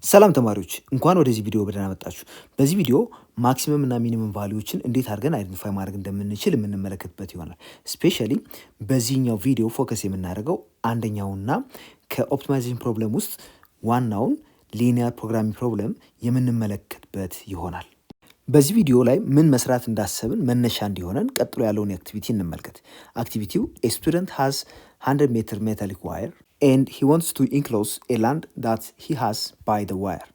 ሰላም ተማሪዎች እንኳን ወደዚህ ቪዲዮ በደህና መጣችሁ። በዚህ ቪዲዮ ማክሲመም እና ሚኒመም ቫልዩዎችን እንዴት አድርገን አይደንቲፋይ ማድረግ እንደምንችል የምንመለከትበት ይሆናል። ስፔሻሊ በዚህኛው ቪዲዮ ፎከስ የምናደርገው አንደኛውና ከኦፕቲማይዜሽን ፕሮብለም ውስጥ ዋናውን ሊኒየር ፕሮግራሚንግ ፕሮብለም የምንመለከትበት ይሆናል። በዚህ ቪዲዮ ላይ ምን መስራት እንዳሰብን መነሻ እንዲሆነን ቀጥሎ ያለውን አክቲቪቲ እንመልከት። አክቲቪቲው a student has 100 meter metallic wire and he wants to enclose a land that he has by the wire.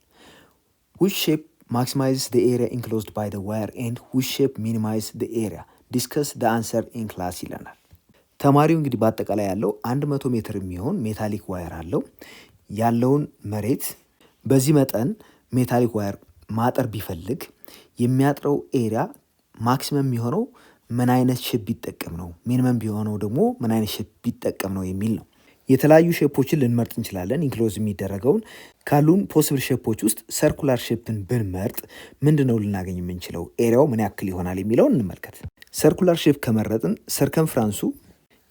Which shape maximizes the area enclosed by the wire and which shape minimizes the area? Discuss the answer in class ይለናል። ተማሪው እንግዲህ በአጠቃላይ ያለው 100 ሜትር የሚሆን ሜታሊክ ዋየር አለው። ያለውን መሬት በዚህ መጠን ሜታሊክ ዋየር ማጠር ቢፈልግ የሚያጥረው ኤሪያ ማክሲመም የሚሆነው ምን አይነት ሼፕ ቢጠቀም ነው፣ ሚኒመም ቢሆነው ደግሞ ምን አይነት ሼፕ ቢጠቀም ነው የሚል ነው። የተለያዩ ሼፖችን ልንመርጥ እንችላለን። ኢንክሎዝ የሚደረገውን ካሉን ፖሲብል ሼፖች ውስጥ ሰርኩላር ሼፕን ብንመርጥ ምንድነው ልናገኝ የምንችለው፣ ኤሪያው ምን ያክል ይሆናል የሚለውን እንመልከት። ሰርኩላር ሼፕ ከመረጥን ሰርከምፍራንሱ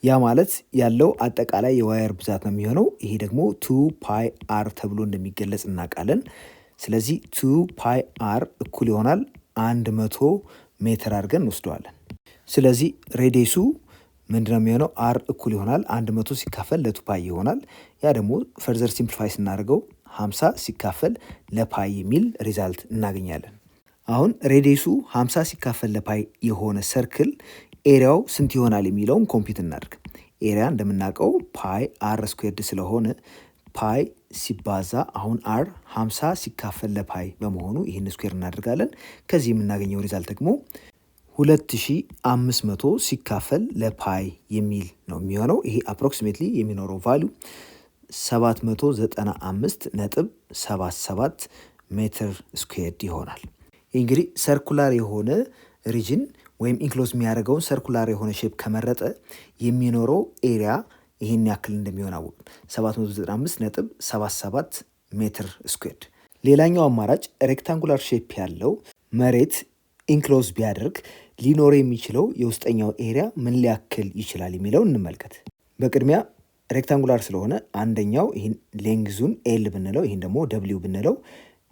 ያ ማለት ያለው አጠቃላይ የዋየር ብዛት ነው የሚሆነው። ይሄ ደግሞ 2 ፓይ አር ተብሎ እንደሚገለጽ እናውቃለን። ስለዚህ 2 ፓይ አር እኩል ይሆናል 100 ሜትር አድርገን እንወስደዋለን። ስለዚህ ሬዲየሱ ምንድነው የሚሆነው? አር እኩል ይሆናል 100 ሲካፈል ለ2 ፓይ ይሆናል። ያ ደግሞ ፈርዘር ሲምፕሊፋይ ስናደርገው 50 ሲካፈል ለፓይ የሚል ሪዛልት እናገኛለን። አሁን ሬዲየሱ 50 ሲካፈል ለፓይ የሆነ ሰርክል ኤሪያው ስንት ይሆናል የሚለውን ኮምፒውት እናድርግ። ኤሪያ እንደምናውቀው ፓይ አር ስኩዌርድ ስለሆነ ፓይ ሲባዛ አሁን አር 50 ሲካፈል ለፓይ በመሆኑ ይህን ስኩዌር እናደርጋለን። ከዚህ የምናገኘው ሪዛልት ደግሞ 2500 ሲካፈል ለፓይ የሚል ነው የሚሆነው። ይሄ አፕሮክሲሜትሊ የሚኖረው ቫሊዩ 795.77 ሜትር ስኩዌርድ ይሆናል። ይህ እንግዲህ ሰርኩላር የሆነ ሪጅን ወይም ኢንክሎዝ የሚያደርገውን ሰርኩላር የሆነ ሼፕ ከመረጠ የሚኖረው ኤሪያ ይህን ያክል እንደሚሆን አወቅ 795.77 ሜትር ስኩዌርድ። ሌላኛው አማራጭ ሬክታንጉላር ሼፕ ያለው መሬት ኢንክሎዝ ቢያደርግ ሊኖር የሚችለው የውስጠኛው ኤሪያ ምን ሊያክል ይችላል የሚለው እንመልከት። በቅድሚያ ሬክታንጉላር ስለሆነ አንደኛው ይህን ሌንግዙን ኤል ብንለው፣ ይህን ደግሞ ደብሊው ብንለው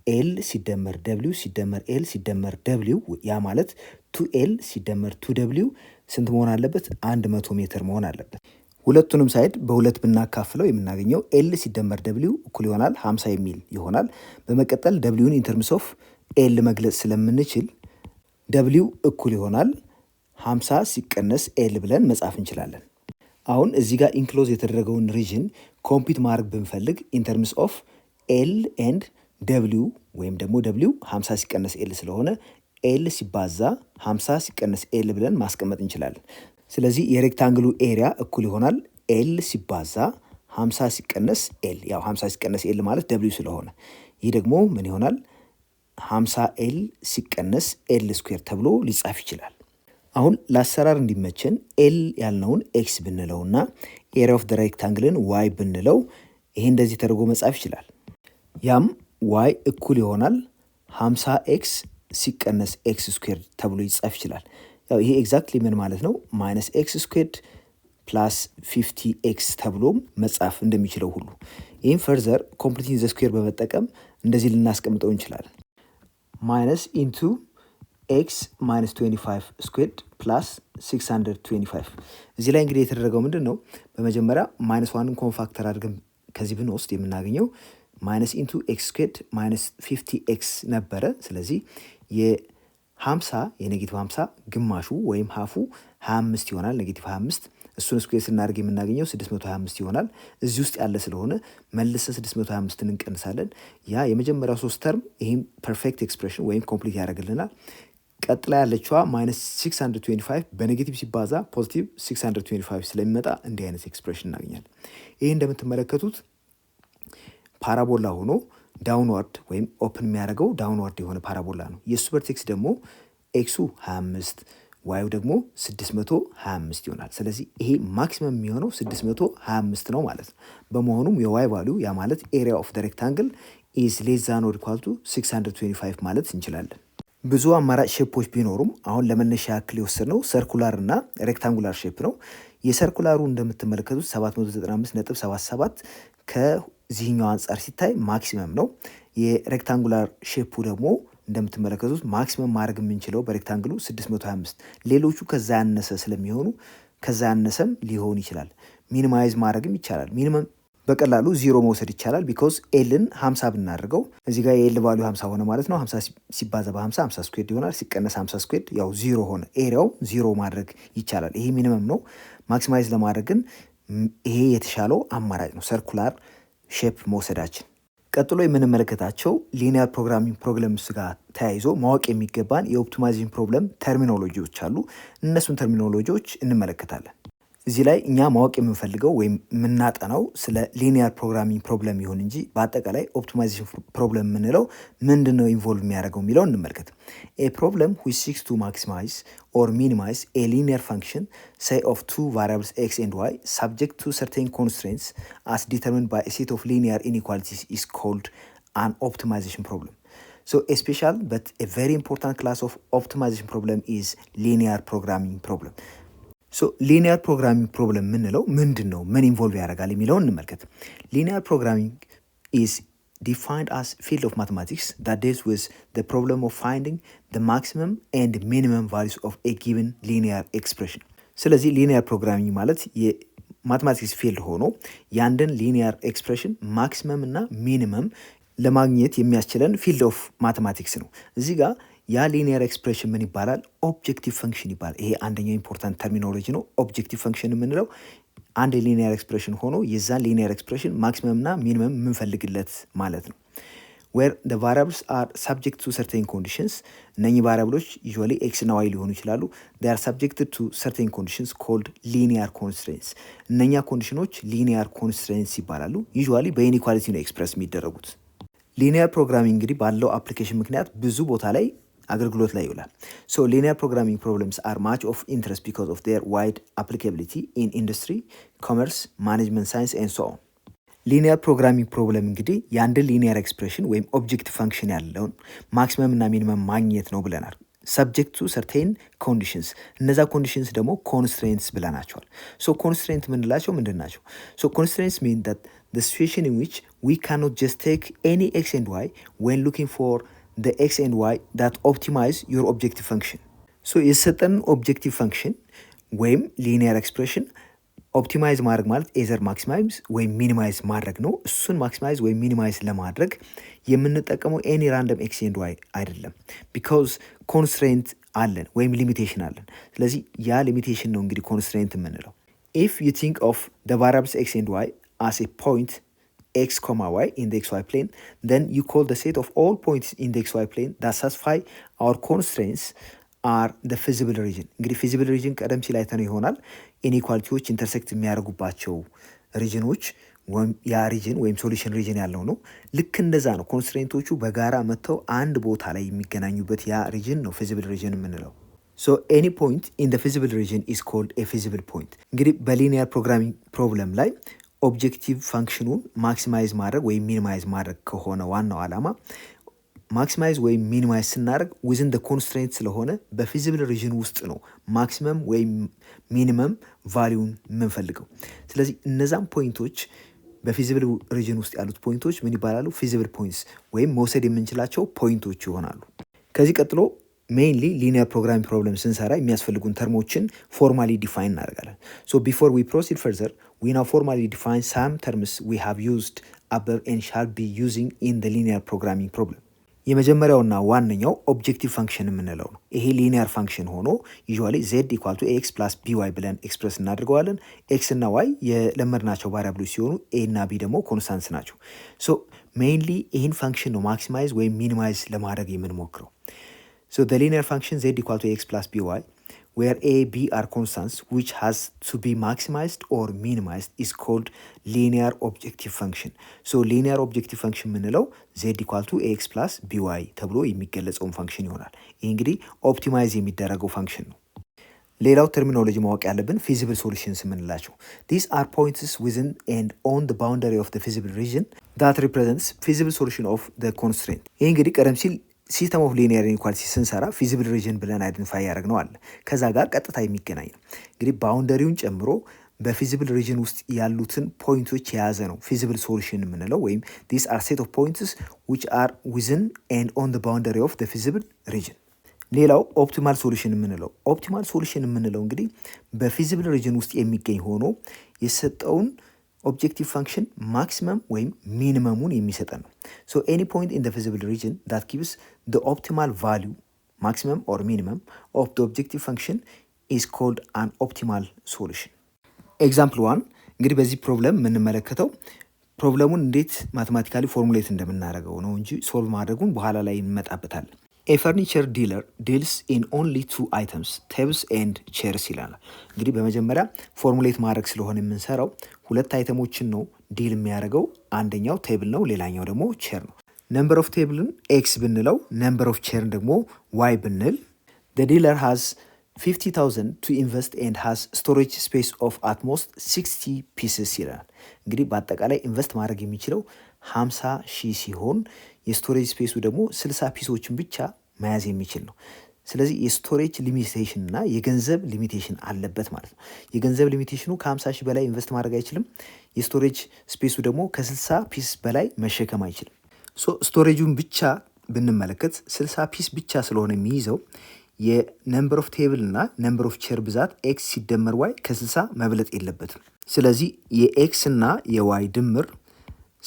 ኤል ሲደመር ደብሊው ሲደመር ኤል ሲደመር ደብሊው ያ ማለት 2ኤል ሲደመር 2ደብሊው ስንት መሆን አለበት? 100 ሜትር መሆን አለበት። ሁለቱንም ሳይድ በሁለት ብናካፍለው የምናገኘው ኤል ሲደመር ደብሊው እኩል ይሆናል 50 የሚል ይሆናል። በመቀጠል ደብሊውን ኢንተርምስ ኦፍ ኤል መግለጽ ስለምንችል ደብሊው እኩል ይሆናል 50 ሲቀነስ ኤል ብለን መጻፍ እንችላለን። አሁን እዚህ ጋር ኢንክሎዝ የተደረገውን ሪጅን ኮምፒት ማድረግ ብንፈልግ ኢንተርምስ ኦፍ ኤል ኤንድ ደብሊው ወይም ደግሞ ደብሊው 50 ሲቀነስ ኤል ስለሆነ ኤል ሲባዛ 50 ሲቀነስ ኤል ብለን ማስቀመጥ እንችላለን። ስለዚህ የሬክታንግሉ ኤሪያ እኩል ይሆናል ኤል ሲባዛ 50 ሲቀነስ ኤል። ያው 50 ሲቀነስ ኤል ማለት ደብሊው ስለሆነ ይህ ደግሞ ምን ይሆናል? 50 ኤል ሲቀነስ ኤል ስኩዌር ተብሎ ሊጻፍ ይችላል። አሁን ለአሰራር እንዲመችን ኤል ያልነውን ኤክስ ብንለውና ኤሪያ ኦፍ ደ ሬክታንግልን ዋይ ብንለው ይሄ እንደዚህ ተደርጎ መጻፍ ይችላል። ያም ዋይ እኩል ይሆናል 50 ኤክስ ሲቀነስ ኤክስ ስኩዌር ተብሎ ይጻፍ ይችላል። ያው ይሄ ኤግዛክትሊ ምን ማለት ነው? ማይነስ ኤክስ ስኩዌርድ ፕላስ 50 ኤክስ ተብሎ መጻፍ እንደሚችለው ሁሉ ይህም ፈርዘር ኮምፕሊቲንግ ዘ ስኩዌር በመጠቀም እንደዚህ ልናስቀምጠው እንችላለን። ማይነስ ኢንቱ ኤክስ ማይነስ 25 ስኩዌርድ ፕላስ 625። እዚህ ላይ እንግዲህ የተደረገው ምንድን ነው? በመጀመሪያ ማይነስ ዋንን ኮንፋክተር አድርገን ከዚህ ብንወስድ የምናገኘው ማይነስ ኢንቱ ኤክስ ስኩዌርድ ማይነስ 50 ኤክስ ነበረ። ስለዚህ የ50 የኔጌቲቭ 50 ግማሹ ወይም ሀፉ 25 ይሆናል። ኔጌቲቭ 25 እሱን ስኩዌር ስናደርግ የምናገኘው 625 ይሆናል። እዚህ ውስጥ ያለ ስለሆነ መልሰ 625ን እንቀንሳለን። ያ የመጀመሪያው 3 ተርም ይህም ፐርፌክት ኤክስፕሬሽን ወይም ኮምፕሊት ያደርግልናል። ቀጥላ ያለችዋ ማይነስ 625 በኔጌቲቭ ሲባዛ ፖዚቲቭ 625 ስለሚመጣ እንዲህ አይነት ኤክስፕሬሽን እናገኛለን። ይህ እንደምትመለከቱት ፓራቦላ ሆኖ ዳውንዋርድ ወይም ኦፕን የሚያደርገው ዳውንዋርድ የሆነ ፓራቦላ ነው። የሱ ቨርቴክስ ደግሞ ኤክሱ 25 ዋዩ ደግሞ 625 ይሆናል። ስለዚህ ይሄ ማክሲመም የሚሆነው 625 ነው ማለት ነው። በመሆኑም የዋይ ቫሊዩ ያ ማለት ኤሪያ ኦፍ ደ ሬክታንግል ኢዝ ሌስ ዛን ኦር ኢኳል ቱ 625 ማለት እንችላለን። ብዙ አማራጭ ሼፖች ቢኖሩም አሁን ለመነሻ ያክል የወሰድነው ሰርኩላር እና ሬክታንጉላር ሼፕ ነው። የሰርኩላሩ እንደምትመለከቱት 795.77 ከዚህኛው አንጻር ሲታይ ማክሲመም ነው። የሬክታንጉላር ሼፑ ደግሞ እንደምትመለከቱት ማክሲመም ማድረግ የምንችለው በሬክታንግሉ 625፣ ሌሎቹ ከዛ ያነሰ ስለሚሆኑ ከዛ ያነሰም ሊሆን ይችላል። ሚኒማይዝ ማድረግም ይቻላል። ሚኒመም በቀላሉ 0 መውሰድ ይቻላል። ቢኮዝ ኤልን 50 ብናደርገው እዚህ ጋር የኤል ቫሊዩ 50 ሆነ ማለት ነው። 50 ሲባዛ በ50 50 ስኩዌድ ይሆናል። ሲቀነስ 50 ስኩዌድ ያው 0 ሆነ። ኤሪያው 0 ማድረግ ይቻላል። ይሄ ሚኒመም ነው። ማክሲማይዝ ለማድረግ ግን ይሄ የተሻለው አማራጭ ነው፣ ሰርኩላር ሼፕ መውሰዳችን። ቀጥሎ የምንመለከታቸው ሊኒየር ፕሮግራሚንግ ፕሮብለምስ ጋር ተያይዞ ማወቅ የሚገባን የኦፕቲማይዜሽን ፕሮብለም ተርሚኖሎጂዎች አሉ። እነሱን ተርሚኖሎጂዎች እንመለከታለን። እዚህ ላይ እኛ ማወቅ የምንፈልገው ወይም የምናጠናው ስለ ሊኒየር ፕሮግራሚንግ ፕሮብለም ይሁን እንጂ በአጠቃላይ ኦፕቲማይዜሽን ፕሮብለም የምንለው ምንድን ነው ኢንቮልቭ የሚያደርገው የሚለውን እንመልከት። ኤ ፕሮብለም which seeks to maximize or minimize a linear function say of two variables x and y subject to certain constraints as determined by a set of linear inequalities is called an optimization problem. So a special but a very important class of optimization problem is linear programming problem. ሶ ሊኒየር ፕሮግራሚንግ ፕሮብለም የምንለው ምንድን ነው? ምን ኢንቮልቭ ያደርጋል የሚለውን እንመልከት። ሊኒየር ፕሮግራሚንግ ኢዝ defined as field of mathematics that deals with the problem of finding the maximum and minimum values of a given linear expression. ስለዚህ ሊኒየር ፕሮግራሚንግ ማለት የማትማቲክስ ፊልድ ሆኖ የአንድን ሊኒየር ኤክስፕሬሽን ማክሲመም እና ሚኒመም ለማግኘት የሚያስችለን ፊልድ ኦፍ ማትማቲክስ ነው። እዚህ ጋር ያ ሊኒየር ኤክስፕሬሽን ምን ይባላል? ኦብጀክቲቭ ፈንክሽን ይባላል። ይሄ አንደኛው ኢምፖርታንት ተርሚኖሎጂ ነው። ኦብጀክቲቭ ፈንክሽን የምንለው አንድ ሊኒየር ኤክስፕሬሽን ሆኖ የዛን ሊኒየር ኤክስፕሬሽን ማክሲመም እና ሚኒመም የምንፈልግለት ማለት ነው። where the variables are subject to certain conditions እነኚህ ቫሪያብሎች usually x እና y ሊሆኑ ይችላሉ። they are subjected to certain conditions called linear constraints እነኛ ኮንዲሽኖች linear constraints ይባላሉ። usually በኢኒኳሊቲ ነው ኤክስፕረስ የሚደረጉት። ሊኒየር ፕሮግራሚንግ እንግዲህ ባለው አፕሊኬሽን ምክንያት ብዙ ቦታ ላይ አገልግሎት ላይ ይውላል። So linear programming problems are much of interest because of their wide applicability in industry, commerce, management science and so on. ሊኒየር ፕሮግራሚንግ ፕሮብለም እንግዲህ የአንድን ሊኒየር ኤክስፕሬሽን ወይም ኦብጀክት ፈንክሽን ያለውን ማክሲመም እና ሚኒመም ማግኘት ነው ብለናል። ሰብጀክት ቱ ሰርቴን ኮንዲሽንስ እነዛ ኮንዲሽንስ ደግሞ ኮንስትሬንትስ ብለናቸዋል። ሶ ኮንስትሬንት ምንላቸው ምንድን ናቸው? ሶ ኮንስትሬንትስ ሚን ዳት the situation in which we cannot just take any x and y when looking for the x and y that optimize your objective function. so የሰጠን ኦብጀክቲቭ ፈንክሽን ወይም ሊኒየር ኤክስፕሬሽን ኦፕቲማይዝ ማድረግ ማለት ኤዘር ማክሲማይዝ ወይም ሚኒማይዝ ማድረግ ነው። እሱን ማክሲማይዝ ወይም ሚኒማይዝ ለማድረግ የምንጠቀመው ኤኒ ራንደም ኤክስ ኤንድ ዋይ አይደለም። ቢካውዝ ኮንስትሬንት አለን ወይም ሊሚቴሽን አለን። ስለዚህ ያ ሊሚቴሽን ነው እንግዲህ ኮንስትሬንት የምንለው። ኢፍ ዩ ቲንክ ኦፍ the variables x and y as a point x, y in the xy plane, then you call the set of all points in the xy plane that satisfy our constraints are the feasible region. እንግዲህ feasible region ቀደም ሲል አይተነው ይሆናል። ኢኒኳሊቲዎች ኢንተርሴክት የሚያደርጉባቸው ሪጅኖች ያ ሪጅን ወይም ሶሉሽን ሪጅን ያለው ነው። ልክ እንደዛ ነው። ኮንስትሬንቶቹ በጋራ መጥተው አንድ ቦታ ላይ የሚገናኙበት ያ ሪጅን ነው feasible region የምንለው። So any point in the feasible region is called a feasible point. እንግዲህ በሊኒየር ፕሮግራሚንግ ፕሮብለም ላይ ኦብጀክቲቭ ፋንክሽኑን ማክሲማይዝ ማድረግ ወይም ሚኒማይዝ ማድረግ ከሆነ ዋናው ዓላማ ማክሲማይዝ ወይም ሚኒማይዝ ስናደርግ ዊዝን ደ ኮንስትሬንት ስለሆነ በፊዚብል ሪጅን ውስጥ ነው ማክሲመም ወይም ሚኒመም ቫሊዩን የምንፈልገው። ስለዚህ እነዛም ፖይንቶች በፊዚብል ሪጅን ውስጥ ያሉት ፖይንቶች ምን ይባላሉ? ፊዚብል ፖይንትስ ወይም መውሰድ የምንችላቸው ፖይንቶች ይሆናሉ። ከዚህ ቀጥሎ ሜይንሊ ሊኒየር ፕሮግራሚንግ ፕሮብለም ስንሰራ የሚያስፈልጉን ተርሞችን ፎርማሊ ዲፋይን እናደርጋለን። ሶ ቢፎር ዊ ፕሮሲድ ፈርዘር ዊ ናው ፎርማሊ ዲፋይን ሳም ተርምስ ዊ ሃቭ ዩዝድ አበቭ ኤንድ ሻል ቢ ዩዚንግ ኢን ዘ ሊኒየር ፕሮግራሚንግ ፕሮብለም። የመጀመሪያውና ዋነኛው ኦብጀክቲቭ ፈንክሽን የምንለው ነው። ይሄ ሊኒየር ፈንክሽን ሆኖ ዩዥዋሊ ዜድ ኢኳል ቱ ኤክስ ፕላስ ቢ ዋይ ብለን ኤክስፕረስ እናደርገዋለን። ኤክስ እና ዋይ የለመድናቸው ቫሪያብሎች ሲሆኑ ኤ እና ቢ ደግሞ ኮንስታንስ ናቸው። ሶ ሜይንሊ ይህን ፈንክሽን ነው ማክሲማይዝ ወይም ሚኒማይዝ ለማድረግ የምንሞክረው። So the linear function z equal to x plus by, where a, b are constants which has to be maximized or minimized is called linear objective function. So linear objective function ምንለው z equal to x plus by ተብሎ የሚገለጸውን ፈንክሽን ይሆናል። ይህ እንግዲህ ኦፕቲማይዝ የሚደረገው ፈንክሽን ነው። ሌላው ተርሚኖሎጂ ማወቅ ያለብን ፊዚብል ሶሉሽንስ የምንላቸው these are points within and on the boundary of the feasible region that represents feasible solution of the constraint. ይህ እንግዲህ ቀደም ሲል ሲስተም ኦፍ ሊኒየር ኢንኳሊቲ ስንሰራ ፊዚብል ሪጅን ብለን አይደንቲፋይ ያደረግነው አለ። ከዛ ጋር ቀጥታ የሚገናኝ ነው። እንግዲህ ባውንደሪውን ጨምሮ በፊዚብል ሪጅን ውስጥ ያሉትን ፖይንቶች የያዘ ነው ፊዚብል ሶሉሽን የምንለው ወይም ዲስ አር ሴት ኦፍ ፖይንትስ ዊች አር ዊዝን ኤንድ ኦን ዘ ባውንደሪ ኦፍ ዘ ፊዚብል ሪጅን። ሌላው ኦፕቲማል ሶሉሽን የምንለው እንግዲህ በፊዚብል ሪጅን ውስጥ የሚገኝ ሆኖ የሰጠውን ኦብጀክቲቭ ፋንክሽን ማክሲመም ወይም ሚኒመሙን የሚሰጠን ነው። ሶ ኤኒ ፖይንት ኢን ዘ ፊዚብል ሪጅን ዳት ጊቭስ ዘ ኦፕቲማል ቫሊዩ ማክሲመም ኦር ሚኒመም ኦፍ ዘ ኦብጀክቲቭ ፋንክሽን ኢዝ ኮልድ አን ኦፕቲማል ሶሉሽን። ኤግዛምፕል 1 እንግዲህ በዚህ ፕሮብለም የምንመለከተው ፕሮብለሙን እንዴት ማቴማቲካሊ ፎርሙሌት እንደምናደርገው ነው እንጂ ሶልቭ ማድረጉን በኋላ ላይ እንመጣበታለን። ኤ ፈርኒቸር ዲለር ዲልስ ኢን ኦንሊ ቱ አይተምስ ቴብልስ ኤንድ ቼርስ ይላል። እንግዲህ በመጀመሪያ ፎርሙሌት ማድረግ ስለሆነ የምንሰራው ሁለት አይተሞችን ነው ዲል የሚያደርገው። አንደኛው ቴብል ነው፣ ሌላኛው ደግሞ ቼር ነው። ነምበር ኦፍ ቴብልን ኤክስ ብንለው ነምበር ኦፍ ቼርን ደግሞ ዋይ ብንል the dealer has 50,000 to invest and has storage space of at most 60 pieces ይላል። እንግዲህ በአጠቃላይ ኢንቨስት ማድረግ የሚችለው 50,000 ሲሆን የስቶሬጅ ስፔሱ ደግሞ 60 ፒሶችን ብቻ መያዝ የሚችል ነው። ስለዚህ የስቶሬጅ ሊሚቴሽን እና የገንዘብ ሊሚቴሽን አለበት ማለት ነው። የገንዘብ ሊሚቴሽኑ ከ50,000 በላይ ኢንቨስት ማድረግ አይችልም። የስቶሬጅ ስፔሱ ደግሞ ከ60 ፒስ በላይ መሸከም አይችልም። ስቶሬጁን ብቻ ብንመለከት 60 ፒስ ብቻ ስለሆነ የሚይዘው የነምበር ኦፍ ቴብል እና ነምበር ኦፍ ቼር ብዛት ኤክስ ሲደመር ዋይ ከ60 መብለጥ የለበትም። ስለዚህ የኤክስ እና የዋይ ድምር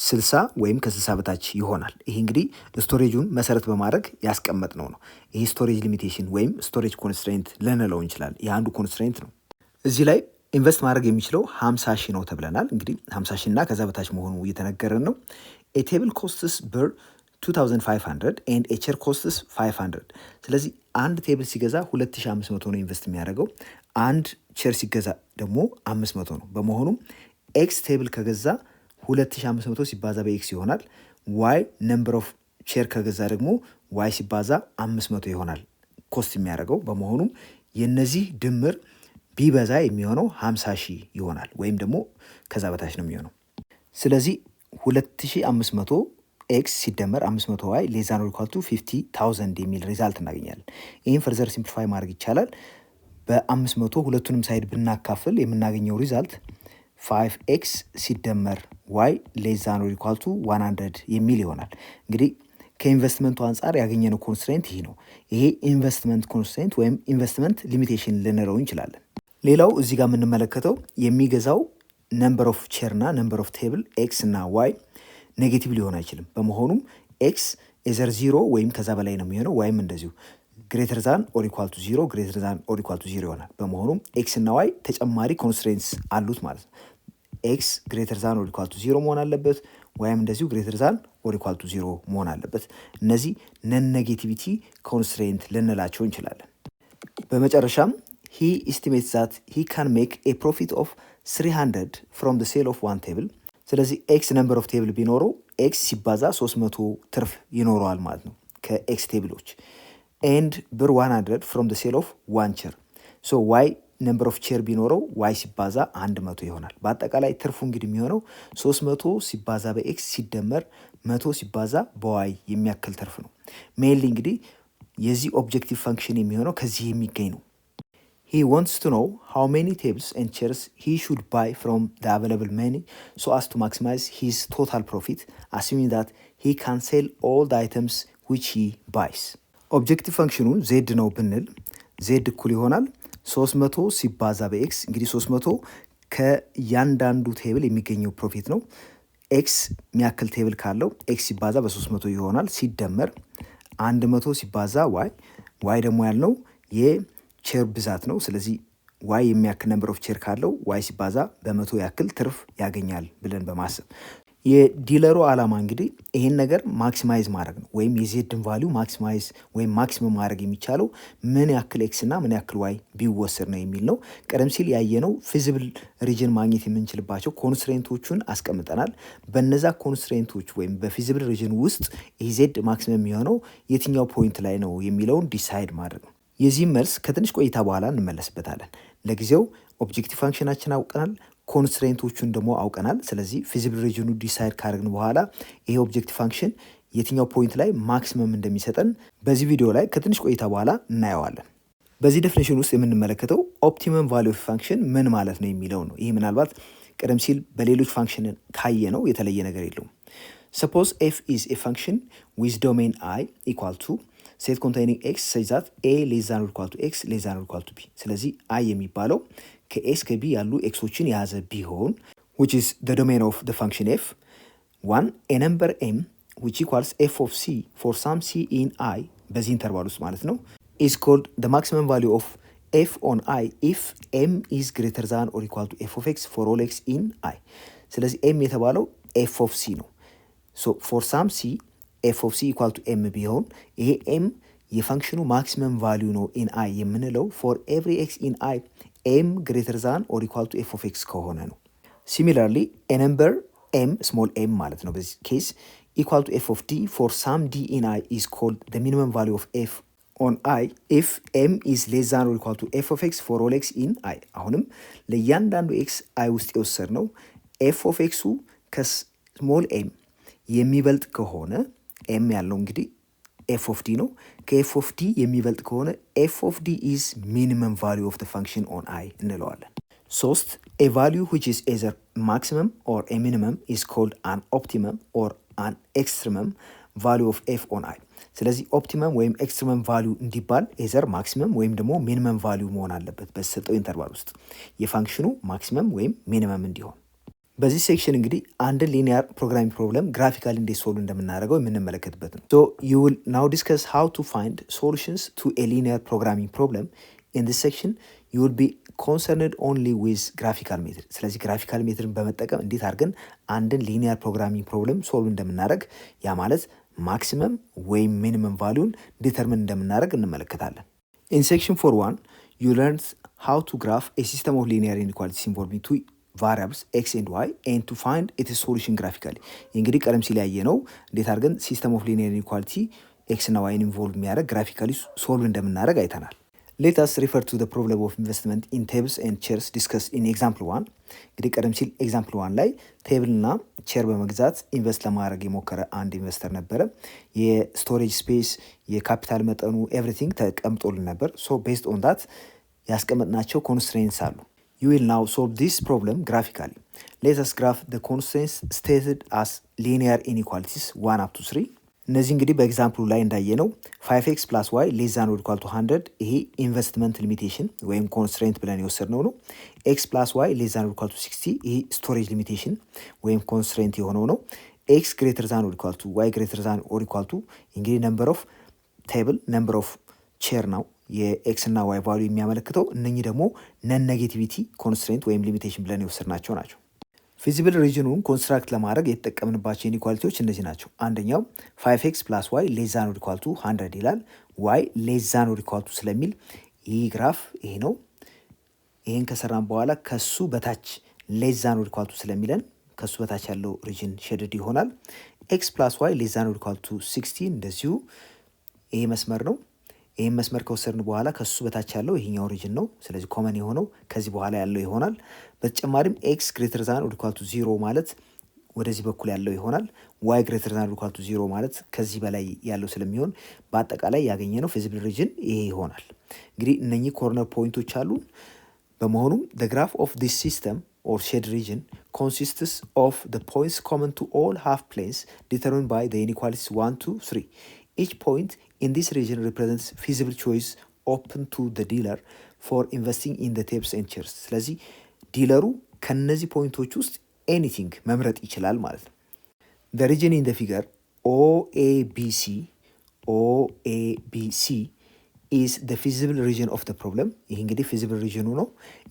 60 ወይም ከ60 በታች ይሆናል። ይሄ እንግዲህ ስቶሬጁን መሰረት በማድረግ ያስቀመጥነው ነው። ይሄ ስቶሬጅ ሊሚቴሽን ወይም ስቶሬጅ ኮንስትሬንት ልንለው እንችላለን። የአንዱ ኮንስትሬንት ነው። እዚህ ላይ ኢንቨስት ማድረግ የሚችለው 50,000 ነው ተብለናል። እንግዲህ 50,000 እና ከዛ በታች መሆኑ እየተነገረን ነው። ኤ ቴብል ኮስትስ ብር 2500 ኤንድ ኤ ቼር ኮስትስ 500። ስለዚህ አንድ ቴብል ሲገዛ 2500 ነው ኢንቨስት የሚያደርገው። አንድ ቼር ሲገዛ ደግሞ 500 ነው። በመሆኑም ኤክስ ቴብል ከገዛ 2500 ሲባዛ በኤክስ ይሆናል። ዋይ ነምበር ኦፍ ቼር ከገዛ ደግሞ ዋይ ሲባዛ 500 ይሆናል ኮስት የሚያደርገው። በመሆኑም የነዚህ ድምር ቢበዛ የሚሆነው 50,000 ይሆናል ወይም ደግሞ ከዛ በታች ነው የሚሆነው። ስለዚህ 2500 ኤክስ ሲደመር 500 ዋይ ሌስ ዛን ኦር ኢኳል ቱ 50,000 የሚል ሪዛልት እናገኛለን። ይህን ፈርዘር ሲምፕሊፋይ ማድረግ ይቻላል። በ500 ሁለቱንም ሳይድ ብናካፍል የምናገኘው ሪዛልት 5ኤክስ ሲደመር ዋይ ሌስ ዛን ኦር ኢኳል ቱ 100 የሚል ይሆናል። እንግዲህ ከኢንቨስትመንቱ አንጻር ያገኘነው ኮንስትሬንት ይህ ነው። ይሄ ኢንቨስትመንት ኮንስትሬንት ወይም ኢንቨስትመንት ሊሚቴሽን ልንለው እንችላለን። ሌላው እዚህ ጋር የምንመለከተው የሚገዛው ነምበር ኦፍ ቼር እና ነምበር ኦፍ ቴብል ኤክስ እና ዋይ ኔጌቲቭ ሊሆን አይችልም። በመሆኑም ኤክስ ኤዘር 0 ወይም ከዛ በላይ ነው የሚሆነው፣ ዋይም እንደዚሁ ግሬተር ዛን ኦር ኢኳል ቱ 0 ግሬተር ዛን ኦር ኢኳል ቱ 0 ይሆናል። በመሆኑም ኤክስ እና ዋይ ተጨማሪ ኮንስትሬንትስ አሉት ማለት ነው። ኤክስ ግሬተር ዛን ኦር ኢኳል ቱ 0 መሆን አለበት፣ ዋይም እንደዚሁ ግሬተር ዛን ኦር ኢኳል ቱ 0 መሆን አለበት። እነዚህ ነን ኔጌቲቪቲ ኮንስትሬንት ልንላቸው እንችላለን። በመጨረሻም he estimates that he can make a profit of 300 from the sale of one table። ስለዚህ ኤክስ ነምበር ኦፍ ቴብል ቢኖረው ኤክስ ሲባዛ 300 ትርፍ ይኖረዋል ማለት ነው ከኤክስ ቴብሎች። ኤንድ ብር 100 ፍሮም ሴል ኦፍ ዋን ቼር። ሶ ዋይ ነምበር ኦፍ ቼር ቢኖረው ዋይ ሲባዛ 100 ይሆናል። በአጠቃላይ ትርፉ እንግዲህ የሚሆነው 300 ሲባዛ በኤክስ ሲደመር 100 ሲባዛ በዋይ የሚያክል ትርፍ ነው። ሜይንሊ እንግዲህ የዚህ ኦብጀክቲቭ ፈንክሽን የሚሆነው ከዚህ የሚገኝ ነው። He wants to know how many tables and chairs he should buy from the available menu so as to maximize his total profit, assuming that he can sell all the items which he buys. ኦብጀክቲቭ ፈንክሽኑ ዜድ ነው ብንል ዜድ እኩል ይሆናል 300 ሲባዛ በኤክስ። እንግዲህ 300 ከእያንዳንዱ ቴብል የሚገኘው ፕሮፊት ነው። ኤክስ የሚያክል ቴብል ካለው ኤክስ ሲባዛ በ300 ይሆናል ሲደመር 100 ሲባዛ ዋይ። ዋይ ደግሞ ያልነው ቼር ብዛት ነው። ስለዚህ ዋይ የሚያክል ነምበር ኦፍ ቼር ካለው ዋይ ሲባዛ በ100 ያክል ትርፍ ያገኛል ብለን በማሰብ የዲለሩ ዓላማ እንግዲህ ይሄን ነገር ማክሲማይዝ ማድረግ ነው። ወይም የዜድን ቫሊዩ ማክሲማይዝ ወይም ማክሲመም ማድረግ የሚቻለው ምን ያክል ኤክስ እና ምን ያክል ዋይ ቢወሰድ ነው የሚል ነው። ቀደም ሲል ያየነው ፊዚብል ሪጅን ማግኘት የምንችልባቸው ኮንስትሬንቶቹን አስቀምጠናል። በነዛ ኮንስትሬንቶች ወይም በፊዚብል ሪጅን ውስጥ ይሄ ዜድ ማክሲመም የሚሆነው የትኛው ፖይንት ላይ ነው የሚለውን ዲሳይድ ማድረግ ነው። የዚህም መልስ ከትንሽ ቆይታ በኋላ እንመለስበታለን። ለጊዜው ኦብጀክቲቭ ፋንክሽናችን አውቀናል፣ ኮንስትሬንቶቹን ደግሞ አውቀናል። ስለዚህ ፊዚብል ሪጅኑ ዲሳይድ ካደረግን በኋላ ይሄ ኦብጀክቲቭ ፋንክሽን የትኛው ፖይንት ላይ ማክሲመም እንደሚሰጠን በዚህ ቪዲዮ ላይ ከትንሽ ቆይታ በኋላ እናየዋለን። በዚህ ዴፊኒሽን ውስጥ የምንመለከተው ኦፕቲመም ቫሊዩ ኦፍ ፋንክሽን ምን ማለት ነው የሚለው ነው። ይህ ምናልባት ቀደም ሲል በሌሎች ፋንክሽን ካየ ነው የተለየ ነገር የለውም። ሰፖዝ ኤፍ ኢዝ ኤ ፋንክሽን ዊዝ ዶሜን አይ ኢኳል ቱ ሴት ኮንቴይኒንግ ኤክስ ሰች ዛት ኤ ሌስ ዛን ኦር ኢኳል ቱ ኤክስ ሌስ ዛን ኦር ኢኳል ቱ ቢ። ስለዚህ አይ የሚባለው ከኤስ ከቢ ያሉ ኤክሶችን የያዘ ቢሆን which is the domain of the function f. 1. a number m which equals f of c for some c in i በዚህ ኢንተርቫል ውስጥ ማለት ነው is called the maximum value of f on i if m is greater than or equal to f of x for all x in i. ስለዚህ m የተባለው f of c ነው። so for some c f of c equal to m ቢሆን ይሄ m የፋንክሽኑ ማክሲመም ቫሊዩ ነው in i የምንለው for every x in i m greater than or equal to f of x ከሆነ ነው። Similarly, a number m, small m ማለት ነው በዚህ ኬስ equal to f of d for some d in i is called the minimum value of f on i if m is less than or equal to f of x for all x in i. አሁንም ለእያንዳንዱ x i ውስጥ የወሰድ ነው f of x ከስሞል m የሚበልጥ ከሆነ m ያለው እንግዲህ f of d ነው። ከf of d የሚበልጥ ከሆነ f of d is minimum value of the function on i እንለዋለን። ሶስት a value which is either maximum or a minimum is called an optimum or an extremum value of f on i. ስለዚህ ኦፕቲመም ወይም ኤክስትሪመም ቫሊዩ እንዲባል ኤዘር ማክሲመም ወይም ደግሞ ሚኒመም ቫሊዩ መሆን አለበት በተሰጠው ኢንተርቫል ውስጥ የፋንክሽኑ ማክሲመም ወይም ሚኒመም እንዲሆን። በዚህ ሴክሽን እንግዲህ አንድን ሊኒያር ፕሮግራሚንግ ፕሮብለም ግራፊካሊ እንዴት ሶልቭ እንደምናደርገው የምንመለከትበት ነው። so you will now discuss how to find solutions to a linear programming problem. in this section you will be concerned only with graphical method. ስለዚህ ግራፊካል ሜትድን በመጠቀም እንዴት አድርገን አንድን ሊኒያር ፕሮግራሚንግ ፕሮብለም ሶልቭ እንደምናደርግ ያ ማለት ማክሲመም ወይም ሚኒመም ቫሊዩን ዲተርሚን እንደምናደርግ እንመለከታለን። in section 4.1 you learned how to graph a system of linear inequalities involving two variables x and y and to find its solution graphically. እንግዲህ ቀደም ሲል ያየነው እንዴት አድርገን ሲስተም ኦፍ ሊኒየር ኢኒኳሊቲ ኤክስ እና ዋይን ኢንቮልቭ የሚያደርግ ግራፊካሊ ሶልቭ እንደምናደርግ አይተናል። Let us refer to the problem of investment in tables and chairs discussed in example 1. እንግዲህ ቀደም ሲል ኤግዛምፕል 1 ላይ ቴብል እና ቼር በመግዛት ኢንቨስት ለማድረግ የሞከረ አንድ ኢንቨስተር ነበረ። የስቶሬጅ ስፔስ፣ የካፒታል መጠኑ ኤቭሪቲንግ ተቀምጦልን ነበር። ሶ ቤዝድ ኦን ዳት ያስቀመጥናቸው ኮንስትሬንትስ አሉ። You will now solve this problem graphically. Let us graph the constraints stated as linear inequalities 1 up to 3. እነዚህ እንግዲህ በኤግዛምፕሉ ላይ እንዳየነው 5x + y ሌስ ዛን ኦር ኢኳል ቱ 100 ይሄ ኢንቨስትመንት ሊሚቴሽን ወይም ኮንስትሬንት ብለን የወሰድነው ነው። x + y ሌስ ዛን ኦር ኢኳል ቱ 60 ይሄ ስቶሬጅ ሊሚቴሽን ወይም ኮንስትሬንት የሆነው ነው። x ግሬተር ዛን ኦር ኢኳል ቱ y ግሬተር ዛን ኦር ኢኳል ቱ እንግዲህ ነምበር ኦፍ ቴብል ነምበር ኦፍ ቼር ነው የኤክስ እና ዋይ ቫልዩ የሚያመለክተው። እነኚህ ደግሞ ነን ኔጌቲቪቲ ኮንስትሬንት ወይም ሊሚቴሽን ብለን የወሰድናቸው ናቸው። ፊዚብል ሪጅኑን ኮንስትራክት ለማድረግ የተጠቀምንባቸው ኢኒኳሊቲዎች እነዚህ ናቸው። አንደኛው 5x + y ሌስ ዛን ኦር ኢኳል ቱ 100 ይላል። y ሌስ ዛን ኦር ኢኳል ቱ ስለሚል ይህ ግራፍ ይሄ ነው። ይሄን ከሰራን በኋላ ከሱ በታች ሌስ ዛን ኦር ኢኳል ቱ ስለሚለን ከሱ በታች ያለው ሪጅን ሼድድ ይሆናል። x + y ሌስ ዛን ኦር ኢኳል ቱ 60 እንደዚሁ ይሄ መስመር ነው። ይህን መስመር ከወሰድን በኋላ ከሱ በታች ያለው ይሄኛው ሪጅን ነው። ስለዚህ ኮመን የሆነው ከዚህ በኋላ ያለው ይሆናል። በተጨማሪም ኤክስ ግሬተር ዛን ኦር ኢኳል ቱ 0 ማለት ወደዚህ በኩል ያለው ይሆናል። ዋይ ግሬተር ዛን ኦር ኢኳል ቱ 0 ማለት ከዚህ በላይ ያለው ስለሚሆን በአጠቃላይ ያገኘነው ፊዚብል ሪጅን ይሄ ይሆናል። እንግዲህ እነኚህ ኮርነር ፖይንቶች አሉ። በመሆኑም the graph of this system or shaded region consists of the points common to all half planes determined by the inequalities 1 to 3. Each point in this region represents feasible choice open to the dealer for investing in the tables and chairs. ስለዚህ ዲለሩ ከነዚህ ፖይንቶች ውስጥ ኤኒቲንግ መምረጥ ይችላል ማለት ነው። the region in the figure OABC is the feasible region of the problem. ይህ እንግዲህ feasible region ነው።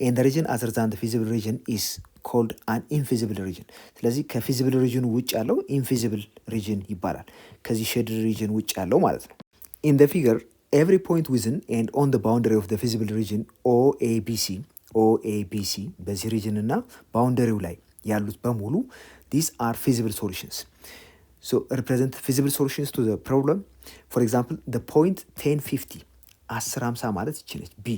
and the region other than the feasible region is called an infeasible region. ስለዚህ ከፊዚብል ሪጅኑ ውጭ ያለው infeasible region ይባላል። ከዚህ ሼድድ ሪጅን ውጭ ያለው ማለት ነው። in the figure every point within and on the boundary of the feasible region OABC በዚህ ሪጅን እና ባውንደሪው ላይ ያሉት በሙሉ these are feasible solutions. so represent feasible solutions to the problem. for example the point 1050 1050 ማለት ይቺ ነች B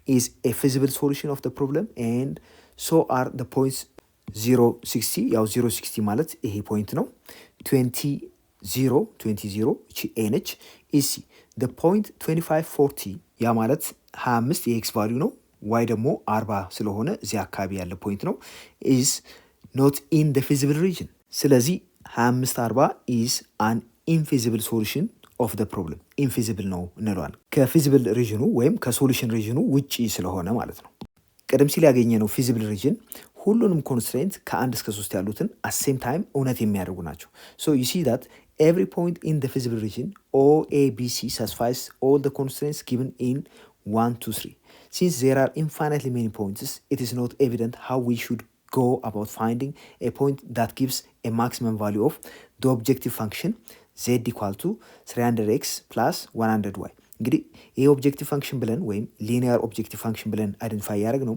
is a feasible solution of the problem and so are the points 060 ያው 060 ማለት ይሄ ፖይንት ነው። 20 እቺ A ነች። is the point 2540 ያ ማለት 25 የኤክስ ቫልዩ ነው። ዋይ ደግሞ 40 ስለሆነ እዚህ አካባቢ ያለ ፖይንት ነው ኢዝ ኖት ኢን ደ ፊዚብል ሪጅን። ስለዚህ 25 40 ኢዝ አን ኢንፊዚብል ሶሉሽን ኦፍ ደ ፕሮብለም። ኢንፊዚብል ነው እንለዋለን ከፊዚብል ሪጅኑ ወይም ከሶሉሽን ሪጅኑ ውጪ ስለሆነ ማለት ነው። ቀደም ሲል ያገኘ ነው ፊዚብል ሪጅን ሁሉንም ኮንስትሬንት ከ1 እስከ 3 ያሉትን አት ሴም ታይም እውነት የሚያደርጉ ናቸው። ሶ ዩ ሲ ዳት every point in the feasible region OABC satisfies all the constraints given in 1 2 3. Since there are infinitely many points, it is not evident how we should go about finding a point that gives a maximum value of the objective function z equal to 300x plus 100y. እንግዲህ ይህ ኦብጀክቲቭ ፋንክሽን ብለን ወይም ሊኒየር ኦብጀክቲቭ ፋንክሽን ብለን አይደንቲፋይ ያደረግ ነው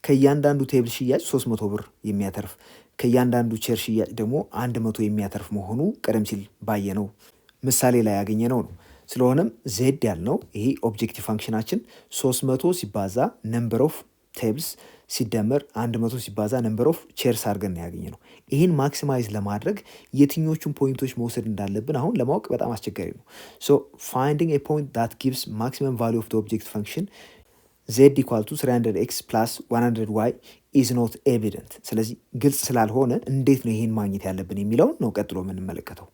ከእያንዳንዱ ቴብል ሽያጭ 300 ብር የሚያተርፍ ከእያንዳንዱ ቼር ሽያጭ ደግሞ 100 የሚያተርፍ መሆኑ ቀደም ሲል ባየነው ምሳሌ ላይ ያገኘነው ነው። ስለሆነም ዜድ ያልነው ይሄ ኦብጀክቲቭ ፋንክሽናችን 300 ሲባዛ ነምበር ኦፍ ቴብልስ ሲደመር 100 ሲባዛ ነምበር ኦፍ ቼርስ አድርገን ያገኘነው። ይህን ማክሲማይዝ ለማድረግ የትኞቹን ፖይንቶች መውሰድ እንዳለብን አሁን ለማወቅ በጣም አስቸጋሪ ነው። ሶ ፋይንዲንግ ኤ ፖይንት ዳት ጊቭስ ማክሲመም ቫሊዩ ኦፍ ዘ ኦብጀክቲቭ ፋንክሽን z equal to 300x plus 100y is not evident። ስለዚህ ግልጽ ስላልሆነ እንዴት ነው ይህን ማግኘት ያለብን የሚለውን ነው ቀጥሎ የምንመለከተው።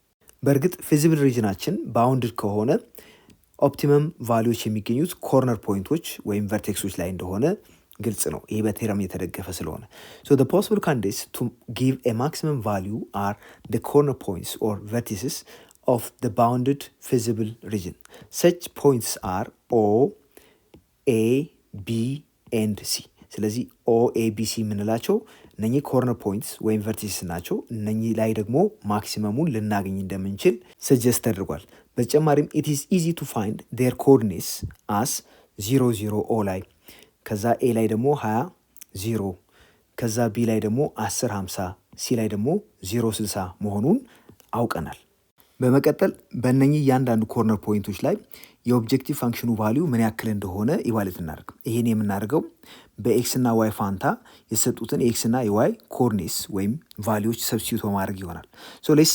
በእርግጥ ፊዚብል ሪጅናችን ባውንድድ ከሆነ ኦፕቲመም ቫሊዎች የሚገኙት ኮርነር ፖይንቶች ወይም ቨርቴክሶች ላይ እንደሆነ ግልጽ ነው። ይህ በቴረም የተደገፈ ስለሆነ so the possible candidates to give a maximum value are the corner points or vertices of the bounded feasible region. Such points are O, A, ቢ ኤንድ ሲ። ስለዚህ ኦ ኤ ቢ ሲ የምንላቸው እነኚህ ኮርነር ፖይንትስ ወይም ቨርቲስስ ናቸው። እነኚህ ላይ ደግሞ ማክሲመሙን ልናገኝ እንደምንችል ሰጀስት ተደርጓል። በተጨማሪም ኢት ኢዝ ኢዚ ቱ ፋይንድ ዴር ኮኦርዲኔትስ አስ 0 0 ኦ ላይ ከዛ ኤ ላይ ደግሞ 20 0 ከዛ ቢ ላይ ደግሞ 10 50 ሲ ላይ ደግሞ 0 60 መሆኑን አውቀናል። በመቀጠል በእነኚህ እያንዳንዱ ኮርነር ፖይንቶች ላይ የኦብጀክቲቭ ፋንክሽኑ ቫሊዩ ምን ያክል እንደሆነ ኢቫሉዌት እናደርግ። ይሄን የምናደርገው በኤክስ እና ዋይ ፋንታ የሰጡትን የኤክስ እና የዋይ ኮኦርዲኔትስ ወይም ቫሊዎች ሰብስቲዩት በማድረግ ይሆናል። ሶ ሌትስ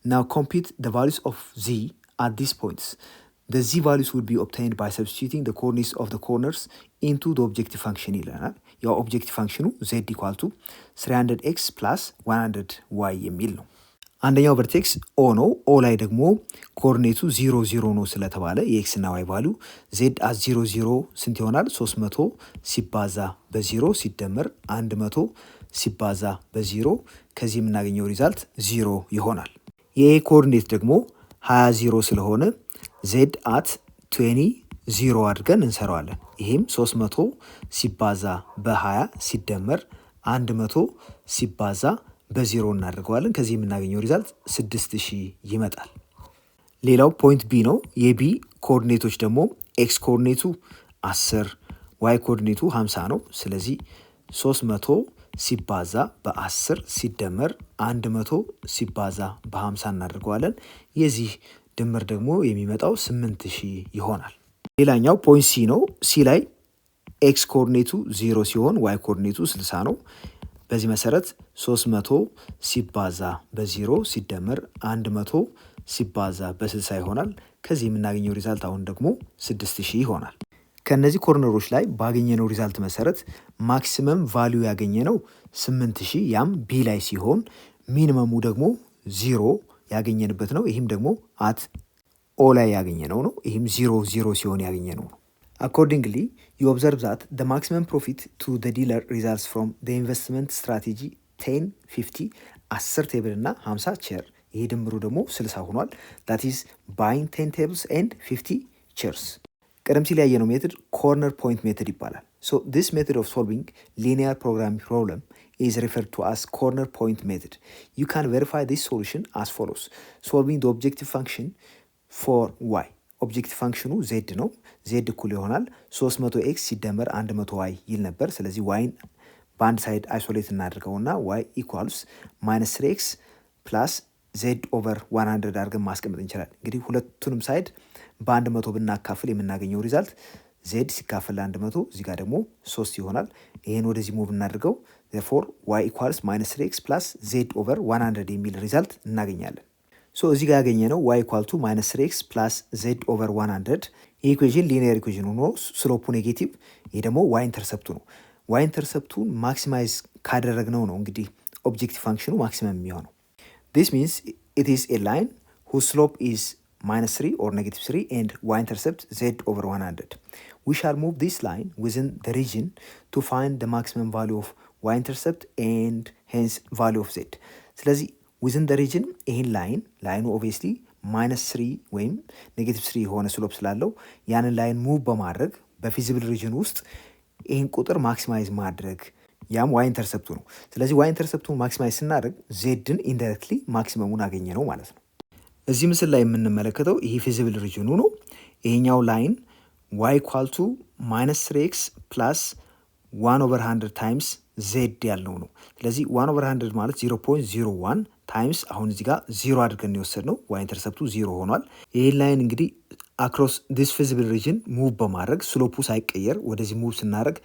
ናው ኮምፒውት ዘ ቫሊዩስ ኦፍ ዚ አት ዲስ ፖይንትስ። the z values would be obtained by substituting the coordinates of the corners into the objective function ይለናል። ያው ኦብጀክቲቭ ፋንክሽኑ z equal to 300x plus 100y የሚል ነው። አንደኛው ቨርቴክስ ኦ ነው። ኦ ላይ ደግሞ ኮኦርዲኔቱ 0 0 ነው ስለተባለ የኤክስ እና ዋይ ቫሊዩ ዜድ አስ 0 0 ስንት ይሆናል? 300 ሲባዛ በ0 ሲደመር 100 ሲባዛ በ0 ከዚህ የምናገኘው ሪዛልት 0 ይሆናል። የኤ ኮኦርዲኔት ደግሞ 20 0 ስለሆነ ዜድ አት 20 0 አድርገን እንሰራዋለን። ይህም 300 ሲባዛ በ20 ሲደመር 100 ሲባዛ በ0 እናደርገዋለን። ከዚህ የምናገኘው ሪዛልት 6000 ይመጣል። ሌላው ፖይንት ቢ ነው። የቢ ኮኦርዲኔቶች ደግሞ ኤክስ ኮኦርዲኔቱ 10 ዋይ ኮኦርዲኔቱ 50 ነው። ስለዚህ 300 ሲባዛ በ10 ሲደመር 100 ሲባዛ በ50 እናደርገዋለን። የዚህ ድምር ደግሞ የሚመጣው 8000 ይሆናል። ሌላኛው ፖይንት ሲ ነው። ሲ ላይ ኤክስ ኮኦርዲኔቱ 0 ሲሆን ዋይ ኮኦርዲኔቱ 60 ነው። በዚህ መሰረት 300 ሲባዛ በ0 ሲደመር 100 ሲባዛ በ60 ይሆናል። ከዚህ የምናገኘው ሪዛልት አሁን ደግሞ 6000 ይሆናል። ከነዚህ ኮርነሮች ላይ ባገኘነው ሪዛልት መሰረት ማክሲመም ቫሊዩ ያገኘነው 8000 ያም ቢ ላይ ሲሆን ሚኒመሙ ደግሞ 0 ያገኘንበት ነው። ይህም ደግሞ አት ኦ ላይ ያገኘነው ነው። ይህም 0 0 ሲሆን ያገኘነው ነው። Accordingly, you observe that the maximum profit to the dealer results from the investment strategy 10 50 10 ቴብል እና 50 ቼር ይሄ ድምሩ ደግሞ 60 ሆኗል። that is buying 10 tables and 50 chairs። ቀደም ሲል ያየነው ሜትድ ኮርነር ፖይንት ሜትድ ይባላል። So this method of solving linear programming problem is referred to as corner point method. You can verify this solution as follows. Solving the objective function for y. ኦብጀክቲቭ ፋንክሽኑ ዜድ ነው። ዜድ እኩል ይሆናል 300 ኤክስ ሲደመር 100 ዋይ ይል ነበር። ስለዚህ ዋይን በአንድ ሳይድ አይሶሌት እናደርገውና ዋይ ኢኳልስ ማይነስ 3 ኤክስ ፕላስ ዜድ ኦቨር 100 አድርገን ማስቀመጥ እንችላለን። እንግዲህ ሁለቱንም ሳይድ በ100 ብናካፍል የምናገኘው ሪዛልት ዜድ ሲካፈል 100 እዚህ ጋር ደግሞ 3 ይሆናል። ይሄን ወደዚህ ሙቭ እናደርገው therefore y ኢኳልስ ማይነስ 3 ኤክስ ፕላስ ዜድ ኦቨር 100 የሚል ሪዛልት እናገኛለን። ሶ እዚህ ጋር ያገኘነው y ኢኳል ቱ ማይነስ 3 ኤክስ ፕላስ ዜድ ኦቨር 100 ይህ ኢኩዌሽን ሊኒየር ኢኩዌሽን ሆኖ ስሎፑ ኔጌቲቭ፣ ይሄ ደግሞ ዋይ ኢንተርሰፕቱ ነው። ዋይ ኢንተርሰፕቱን ማክሲማይዝ ካደረግነው ነው እንግዲህ ኦብጀክቲቭ ፋንክሽኑ ማክሲመም የሚሆነው። ዲስ ሚንስ ኢት ኢዝ ኤ ላይን whose slope is -3 or -3 and y-intercept z over 100. We shall move this line within the region to find the maximum value of y-intercept and hence value of z. ስለዚህ within the region ይህን ላይኑ ኦብቪየስሊ -3 ወይም -3 የሆነ ስሎፕ ስላለው ያንን ላይን ሙቭ በማድረግ በፊዚብል ሪጅን ውስጥ ይህን ቁጥር ማክሲማይዝ ማድረግ፣ ያም ዋይ ኢንተርሰፕቱ ነው። ስለዚህ ዋይ ኢንተርሰፕቱን ማክሲማይዝ ስናደርግ ዜድን ኢንዳይሬክትሊ ማክሲመሙን አገኘ ነው ማለት ነው። እዚህ ምስል ላይ የምንመለከተው ይሄ ፊዚብል ሪጅኑ ነው። ይሄኛው ላይን ዋይ ኢኳል ቱ -3x ፕላስ 1/100 ታይምስ ዜድ ያለው ነው። ስለዚህ 1/100 ማለት 0.01 ታይምስ አሁን እዚህ ጋር 0 አድርገን የወሰድነው ዋይ ኢንተርሰፕቱ 0 ሆኗል። ይህን ላይን እንግዲህ አክሮስ ዲስ ፊዚብል ሪጅን ሙቭ በማድረግ ስሎፑ ሳይቀየር ወደዚህ ሙቭ ስናደርግ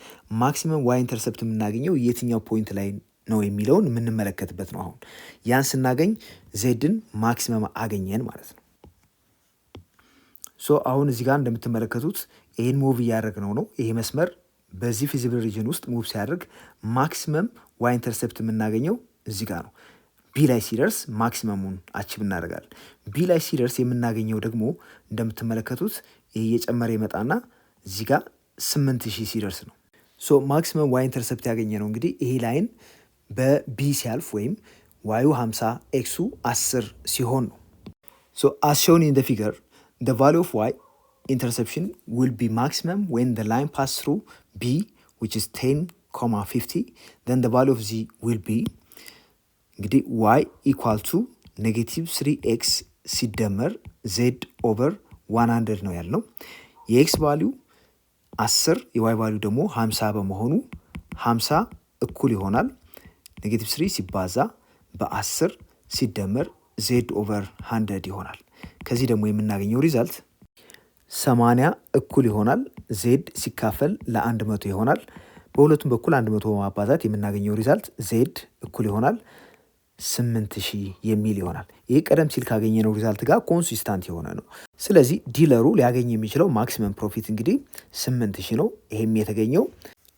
ማክሲመም ዋይ ኢንተርሰፕት የምናገኘው የትኛው ፖይንት ላይ ነው የሚለውን የምንመለከትበት ነው። አሁን ያን ስናገኝ ዜድን ማክሲመም አገኘን ማለት ነው። ሶ አሁን እዚህ ጋር እንደምትመለከቱት ይህን ሙቭ እያደረግነው ነው። ይሄ መስመር በዚህ ፊዚብል ሪጅን ውስጥ ሙቭ ሲያደርግ ማክሲመም ዋይ ኢንተርሰፕት የምናገኘው እዚህ ጋር ነው። ቢ ላይ ሲደርስ ማክሲመሙን አቺቭ እናደርጋለን። ቢ ላይ ሲደርስ የምናገኘው ደግሞ እንደምትመለከቱት ይሄ እየጨመረ ይመጣና እዚህ ጋር 8000 ሲደርስ ነው። ሶ ማክሲመም ዋይ ኢንተርሰፕት ያገኘ ነው እንግዲህ ይሄ ላይን በቢ ሲያልፍ ወይም ዋዩ 50 ኤክሱ 10 ሲሆን ነው። ሶ as shown in the figure, the value of y interception will be maximum when the line pass through b, which is 10,50. then the value of z will be እንግዲህ y equal to -3x ሲደመር z over 100 ነው ያልነው። የኤክስ ቫሊዩ 10 የዋይ ቫሊዩ ደግሞ 50 በመሆኑ 50 እኩል ይሆናል -3 ሲባዛ በ10 ሲደመር z over 100 ይሆናል። ከዚህ ደግሞ የምናገኘው ሪዛልት 80 እኩል ይሆናል z ሲካፈል ለ100 ይሆናል። በሁለቱም በኩል 100 በማባዛት የምናገኘው ሪዛልት z እኩል ይሆናል 8000 የሚል ይሆናል። ይህ ቀደም ሲል ካገኘነው ሪዛልት ጋር ኮንሲስታንት የሆነ ነው። ስለዚህ ዲለሩ ሊያገኝ የሚችለው ማክሲመም ፕሮፊት እንግዲህ 8000 ነው። ይሄም የተገኘው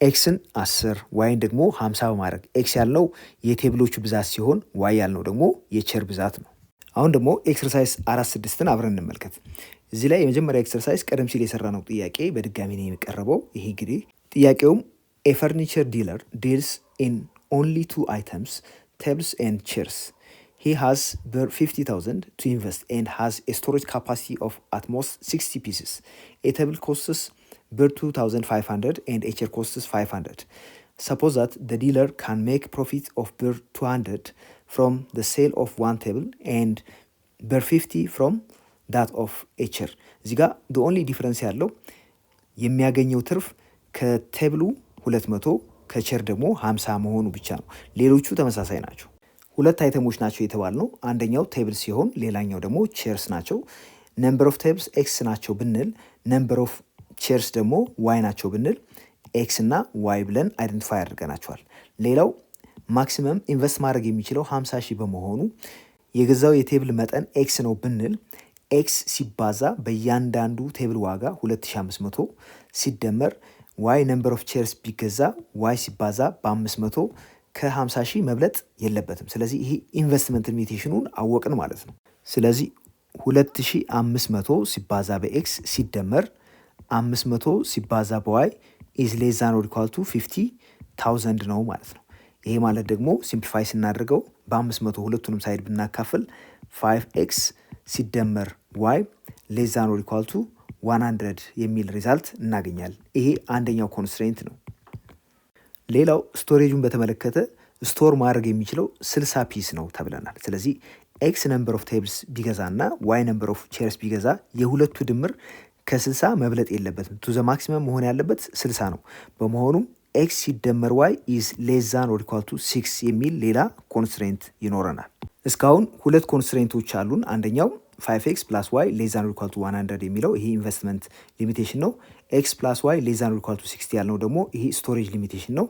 ኤክስን 10 ዋይን ደግሞ 50 በማድረግ ኤክስ ያልነው የቴብሎቹ ብዛት ሲሆን ዋይ ያልነው ደግሞ የቸር ብዛት ነው። አሁን ደግሞ ኤክሰርሳይዝ 4.6ን አብረን እንመልከት። እዚህ ላይ የመጀመሪያ ኤክሰርሳይዝ ቀደም ሲል የሰራነው ጥያቄ በድጋሚ ነው የሚቀርበው። ይሄ እንግዲህ ጥያቄውም a furniture dealer deals in only 2 items, tables and chairs. He has 50,000 to invest and has a storage capacity of at most 60 pieces. A table costs 2,500 and a chair costs 500. Suppose that the dealer can make profit of 200 from the sale of one table and 50 from that of a chair. እዚህ ጋር the only difference ያለው የሚያገኘው ትርፍ ከቴብሉ 200 ከቸር ደግሞ 50 መሆኑ ብቻ ነው። ሌሎቹ ተመሳሳይ ናቸው። ሁለት አይተሞች ናቸው የተባልነው። አንደኛው ቴብል ሲሆን ሌላኛው ደግሞ ቼርስ ናቸው። ነምበር ኦፍ ቴብልስ ኤክስ ናቸው ብንል ነምበር ኦፍ ቼርስ ደግሞ ዋይ ናቸው ብንል ኤክስ እና ዋይ ብለን አይደንቲፋይ አድርገናቸዋል። ሌላው ማክሲመም ኢንቨስት ማድረግ የሚችለው 50,000 በመሆኑ የገዛው የቴብል መጠን ኤክስ ነው ብንል ኤክስ ሲባዛ በእያንዳንዱ ቴብል ዋጋ 2500 ሲደመር ዋይ ነምበር ኦፍ ቼርስ ቢገዛ ዋይ ሲባዛ በ500 ከ50,000 መብለጥ የለበትም። ስለዚህ ይሄ ኢንቨስትመንት ሊሚቴሽኑን አወቅን ማለት ነው። ስለዚህ 2500 ሲባዛ በኤክስ ሲደመር 500 ሲባዛ በዋይ ኢዝ ሌስ ዛን ኦር ኢኳል ቱ 50,000 ነው ማለት ነው። ይሄ ማለት ደግሞ ሲምፕሊፋይ ስናደርገው በ500 ሁለቱንም ሳይድ ብናካፍል 5x ሲደመር ዋይ ሌስ ዛን ኦር ኢኳል ቱ 100 የሚል ሪዛልት እናገኛለን። ይሄ አንደኛው ኮንስትሬንት ነው። ሌላው ስቶሬጁን በተመለከተ ስቶር ማድረግ የሚችለው 60 ፒስ ነው ተብለናል። ስለዚህ ኤክስ ነምበር ኦፍ ቴብልስ ቢገዛ እና ዋይ ነምበር ኦፍ ቼርስ ቢገዛ የሁለቱ ድምር ከ60 መብለጥ የለበትም። ቱ ዘ ማክሲመም መሆን ያለበት 60 ነው። በመሆኑም ኤክስ ሲደመር ዋይ ኢዝ ሌስ ዛን ኦር ኢኳል ቱ 6 የሚል ሌላ ኮንስትሬንት ይኖረናል። እስካሁን ሁለት ኮንስትሬንቶች አሉን። አንደኛው 5x ፕላስ ዋይ ሌስ ዛን ኦር ኢኳል ቱ 100 የሚለው ይሄ ኢንቨስትመንት ሊሚቴሽን ነው። ኤክስ ፕላስ ዋይ ሌስ ዛን ኦር ኢኳል ቱ 60 ያልነው ደግሞ ይሄ ስቶሬጅ ሊሚቴሽን ነው።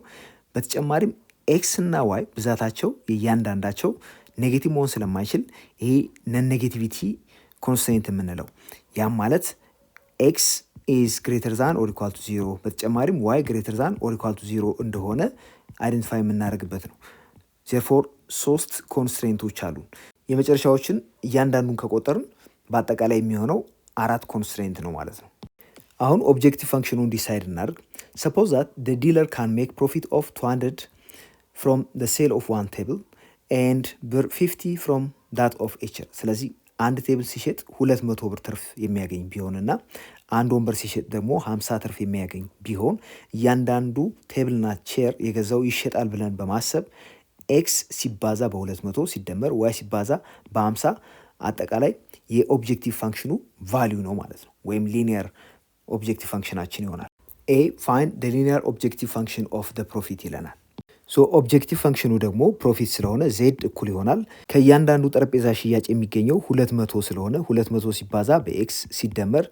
በተጨማሪም ኤክስ እና ዋይ ብዛታቸው የእያንዳንዳቸው ኔጌቲቭ መሆን ስለማይችል ይሄ ነን ኔጌቲቪቲ ኮንስትሬንት የምንለው ያም ማለት ኤክስ ኢዝ ግሬተር ዛን ኦር ኢኳል ቱ 0 በተጨማሪም ዋይ ግሬተር ዛን ኦር ኢኳል ቱ 0 እንደሆነ አይደንቲፋይ የምናደርግበት ነው። ዜርፎር 3 ኮንስትሬንቶች አሉን። የመጨረሻዎችን እያንዳንዱን ከቆጠርን በአጠቃላይ የሚሆነው 4 ኮንስትሬንት ነው ማለት ነው። አሁን ኦብጀክቲቭ ፈንክሽኑን ዲሳይድ እናድርግ። ሰፖዝ ዛት the dealer can make profit of 200 from the sale of one table and ብር 50 from that of each። ስለዚህ አንድ ቴብል ሲሸጥ 200 ብር ትርፍ የሚያገኝ ቢሆንና አንድ ወንበር ሲሸጥ ደግሞ 50 ትርፍ የሚያገኝ ቢሆን እያንዳንዱ ቴብልና ቼር የገዛው ይሸጣል ብለን በማሰብ ኤክስ ሲባዛ በ200 ሲደመር ዋይ ሲባዛ በ50 አጠቃላይ የኦብጀክቲቭ ፋንክሽኑ ቫሊዩ ነው ማለት ነው፣ ወይም ሊኒየር ኦብጀክቲቭ ፋንክሽናችን ይሆናል። ኤ ፋይንድ ደ ሊኒየር ኦብጀክቲቭ ፋንክሽን ኦፍ ደ ፕሮፊት ይለናል። ሶ ኦብጀክቲቭ ፋንክሽኑ ደግሞ ፕሮፊት ስለሆነ ዜድ እኩል ይሆናል ከእያንዳንዱ ጠረጴዛ ሽያጭ የሚገኘው 200 ስለሆነ 200 ሲባዛ በኤክስ ሲደመር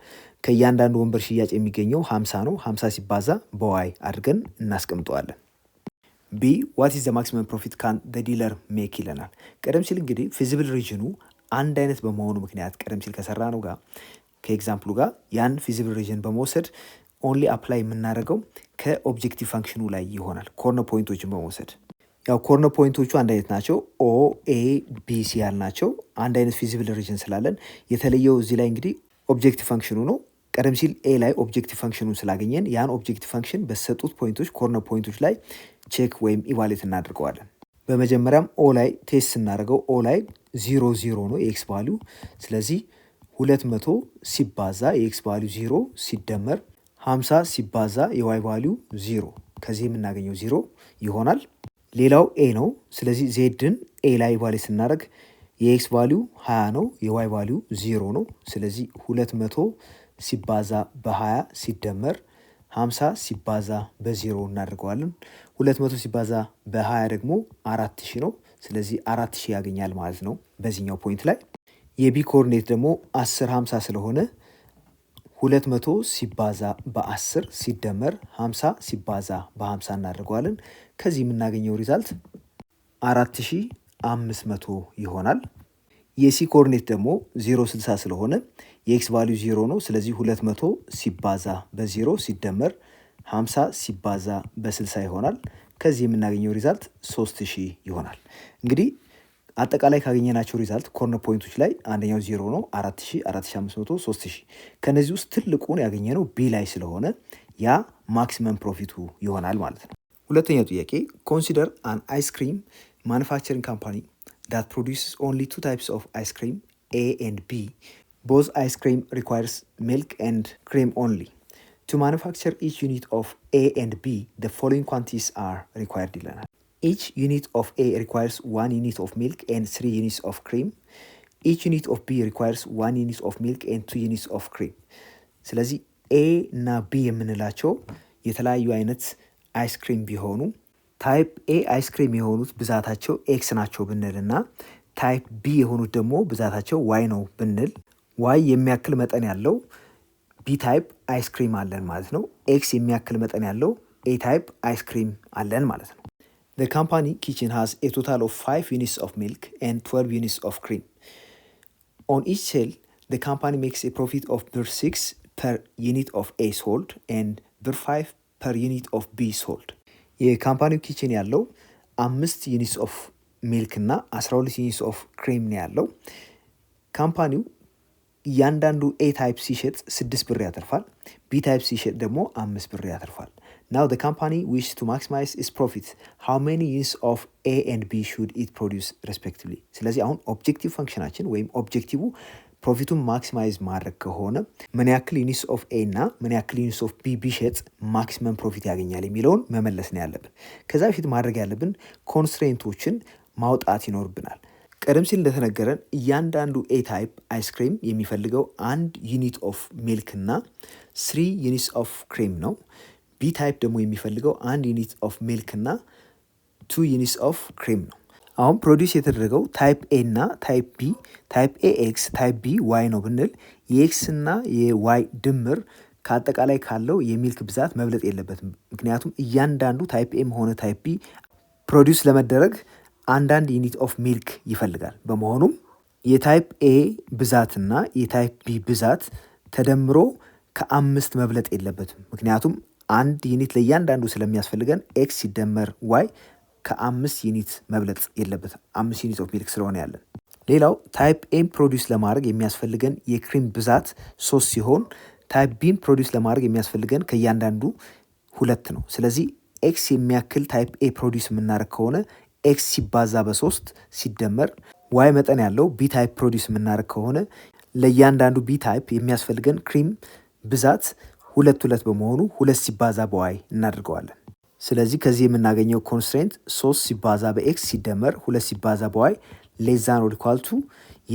ከእያንዳንዱ ወንበር ሽያጭ የሚገኘው 50 ነው። 50 ሲባዛ በዋይ አድርገን እናስቀምጠዋለን። ቢ ዋት ኢዝ ዘ ማክሲመም ፕሮፊት ካን ደ ዲለር ሜክ ይለናል። ቀደም ሲል እንግዲህ ፊዚብል ሪጅኑ አንድ አይነት በመሆኑ ምክንያት ቀደም ሲል ከሰራ ነው ጋር ከኤግዛምፕሉ ጋር ያን ፊዚብል ሪጅን በመውሰድ ኦንሊ አፕላይ የምናደርገው ከኦብጀክቲቭ ፋንክሽኑ ላይ ይሆናል። ኮርነር ፖይንቶችን በመውሰድ ያው ኮርነር ፖይንቶቹ አንድ አይነት ናቸው። ኦ ኤ ቢ ሲ ያልናቸው አንድ አይነት ፊዚብል ሪጅን ስላለን የተለየው እዚህ ላይ እንግዲህ ኦብጀክቲቭ ፋንክሽኑ ነው። ቀደም ሲል ኤ ላይ ኦብጀክቲቭ ፋንክሽኑን ስላገኘን ያን ኦብጀክቲቭ ፋንክሽን በተሰጡት ፖይንቶች ኮርነር ፖይንቶች ላይ ቼክ ወይም ኢቫሉዌት እናደርገዋለን። በመጀመሪያም ኦ ላይ ቴስት ስናደርገው ኦ ላይ 0 ነው የኤክስ ቫሊዩ። ስለዚህ 200 ሲባዛ የኤክስ ቫሊዩ 0 ሲደመር 50 ሲባዛ የዋይ ቫሊዩ 0 ከዚህ የምናገኘው 0 ይሆናል። ሌላው ኤ ነው። ስለዚህ ዜድን ኤ ላይ ኢቫሉዌት ስናደርግ የኤክስ ቫሊዩ 20 ነው፣ የዋይ ቫሊዩ 0 ነው። ስለዚህ 200 ሲባዛ በ20 ሲደመር 50 ሲባዛ በ0 እናደርገዋለን። 200 ሲባዛ በ20 ደግሞ 4000 ነው። ስለዚህ 4000 ያገኛል ማለት ነው በዚህኛው ፖይንት ላይ። የቢ ኮኦርዲኔት ደግሞ 10 50 ስለሆነ 200 ሲባዛ በ10 ሲደመር 50 ሲባዛ በ50 እናደርገዋለን። ከዚህ የምናገኘው ሪዛልት 4500 ይሆናል። የሲ ኮኦርዲኔት ደግሞ 060 ስለሆነ የኤክስ ቫሊዩ 0 ነው። ስለዚህ 200 ሲባዛ በ0 ሲደመር 50 ሲባዛ በ60 ይሆናል። ከዚህ የምናገኘው ሪዛልት 3000 ይሆናል። እንግዲህ አጠቃላይ ካገኘናቸው ሪዛልት ኮርነር ፖይንቶች ላይ አንደኛው 0 ነው፣ 4000፣ 4500፣ 3000። ከነዚህ ውስጥ ትልቁን ያገኘነው ቢ ላይ ስለሆነ ያ ማክሲመም ፕሮፊቱ ይሆናል ማለት ነው። ሁለተኛው ጥያቄ ኮንሲደር አን አይስክሪም ማኑፋክቸሪንግ ካምፓኒ that produces only 2 types of ice cream, A and B. Both ice cream requires milk and cream only. To manufacture each unit of A and B, the following quantities are required ይለናል። Each unit of A requires 1 unit of milk and 3 units of cream. Each unit of B requires 1 unit of milk and 2 units of cream. ስለዚህ A እና B የምንላቸው የተለያዩ አይነት አይስክሪም ቢሆኑ ታይፕ ኤ አይስክሪም የሆኑት ብዛታቸው ኤክስ ናቸው ብንል እና ታይፕ ቢ የሆኑት ደግሞ ብዛታቸው ዋይ ነው ብንል ዋይ የሚያክል መጠን ያለው ቢ ታይፕ አይስክሪም አለን ማለት ነው። ኤክስ የሚያክል መጠን ያለው ኤ ታይፕ አይስክሪም አለን ማለት ነው። The company kitchen has a total of 5 units of milk and 12 units of cream. On each sale, the company makes a profit of $6 per unit of A sold and $5 per unit of B sold. የካምፓኒው ኪችን ያለው 5 ዩኒትስ ኦፍ ሚልክ እና 12 ዩኒትስ ኦፍ ክሬም ነው ያለው። ካምፓኒው እያንዳንዱ ኤ ታይፕ ሲሸጥ 6 ብር ያተርፋል። ቢ ታይፕ ሲሸጥ ደግሞ 5 ብር ያተርፋል። Now the company wishes to maximize its profit. How many units of A and B should it produce respectively? ስለዚህ አሁን ኦብጀክቲቭ ፈንክሽናችን ወይም ኦብጀክቲቭ ፕሮፊቱን ማክሲማይዝ ማድረግ ከሆነ ምን ያክል ዩኒትስ ኦፍ ኤ እና ምን ያክል ዩኒትስ ኦፍ ቢ ቢሸጥ ማክሲመም ፕሮፊት ያገኛል የሚለውን መመለስ ነው ያለብን። ከዛ በፊት ማድረግ ያለብን ኮንስትሬንቶችን ማውጣት ይኖርብናል። ቀደም ሲል እንደተነገረን እያንዳንዱ ኤ ታይፕ አይስክሪም የሚፈልገው 1 ዩኒት ኦፍ ሚልክ እና 3 ዩኒትስ ኦፍ ክሬም ነው። ቢ ታይፕ ደግሞ የሚፈልገው 1 ዩኒት ኦፍ ሚልክ እና 2 ዩኒትስ ኦፍ ክሬም ነው። አሁን ፕሮዲውስ የተደረገው ታይፕ ኤ እና ታይፕ ቢ፣ ታይፕ ኤ ኤክስ፣ ታይፕ ቢ ዋይ ነው ብንል የኤክስ እና የዋይ ድምር ከአጠቃላይ ካለው የሚልክ ብዛት መብለጥ የለበትም። ምክንያቱም እያንዳንዱ ታይፕ ኤም ሆነ ታይፕ ቢ ፕሮዲውስ ለመደረግ አንዳንድ ዩኒት ኦፍ ሚልክ ይፈልጋል። በመሆኑም የታይፕ ኤ ብዛትና የታይፕ ቢ ብዛት ተደምሮ ከ5 መብለጥ የለበትም። ምክንያቱም አንድ ዩኒት ለእያንዳንዱ ስለሚያስፈልገን ኤክስ ሲደመር ዋይ ከ5 ዩኒት መብለጥ የለበትም። 5 ዩኒት ኦፍ ሚልክ ስለሆነ ያለን። ሌላው ታይፕ ኤም ፕሮዲውስ ለማድረግ የሚያስፈልገን የክሪም ብዛት 3 ሲሆን ታይፕ ቢን ፕሮዲውስ ለማድረግ የሚያስፈልገን ከእያንዳንዱ 2 ነው። ስለዚህ ኤክስ የሚያክል ታይፕ ኤ ፕሮዲውስ የምናደርግ ከሆነ ኤክስ ሲባዛ በ3 ሲደመር ዋይ መጠን ያለው ቢ ታይፕ ፕሮዲውስ የምናደርግ ከሆነ ለእያንዳንዱ ቢ ታይፕ የሚያስፈልገን ክሪም ብዛት 2 በመሆኑ 2 ሲባዛ በዋይ እናደርገዋለን። ስለዚህ ከዚህ የምናገኘው ኮንስትሬንት 3 ሲባዛ በኤክስ ሲደመር 2 ሲባዛ በዋይ ሌዛን ኦር ኢኳል ቱ